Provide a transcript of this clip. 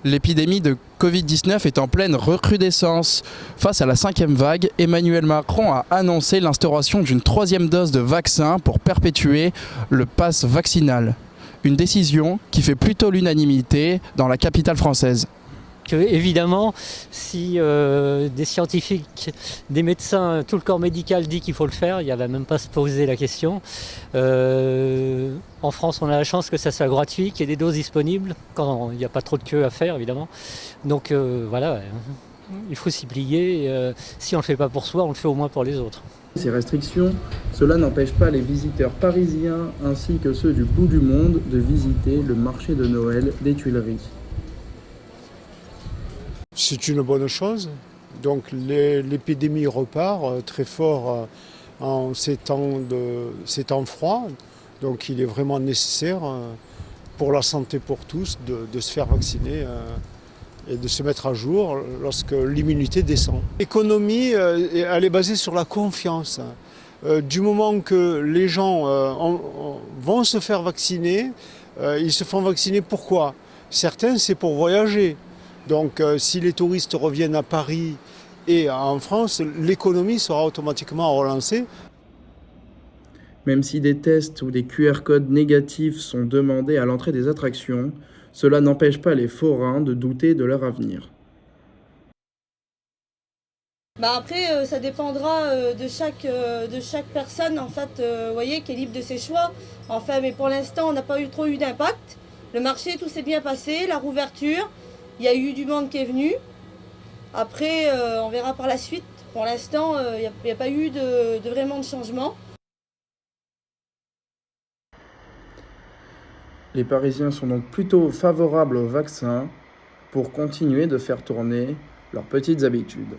L'épidémie de Covid-19 est en pleine recrudescence. Face à la 5e vague, Emmanuel Macron a annoncé l'instauration d'une 3e dose de vaccin pour perpétuer le pass vaccinal. Une décision qui fait plutôt l'unanimité dans la capitale française. Évidemment, si des scientifiques, des médecins, tout le corps médical dit qu'il faut le faire, il n'y avait même pas à se poser la question. En France, on a la chance que ça soit gratuit, qu'il y ait des doses disponibles, quand il n'y a pas trop de queue à faire, évidemment. Donc voilà, il faut s'y plier. Si on ne le fait pas pour soi, on le fait au moins pour les autres. Ces restrictions, cela n'empêche pas les visiteurs parisiens ainsi que ceux du bout du monde de visiter le marché de Noël des Tuileries. C'est une bonne chose. Donc l'épidémie repart très fort en ces temps froids. Donc il est vraiment nécessaire pour la santé pour tous de se faire vacciner et de se mettre à jour lorsque l'immunité descend. L'économie, elle est basée sur la confiance. Du moment que les gens vont se faire vacciner, ils se font vacciner pourquoi ? Certains, c'est pour voyager. Donc si les touristes reviennent à Paris et en France, l'économie sera automatiquement relancée. Même si des tests ou des QR codes négatifs sont demandés à l'entrée des attractions, cela n'empêche pas les forains de douter de leur avenir. Après, ça dépendra de chaque personne, en fait, voyez, qui est libre de ses choix. Enfin, mais pour l'instant, on n'a pas trop eu d'impact. Le marché, tout s'est bien passé, la rouverture, il y a eu du monde qui est venu. Après, on verra par la suite. Pour l'instant, il n'y a pas eu vraiment de changement. Les Parisiens sont donc plutôt favorables au vaccin pour continuer de faire tourner leurs petites habitudes.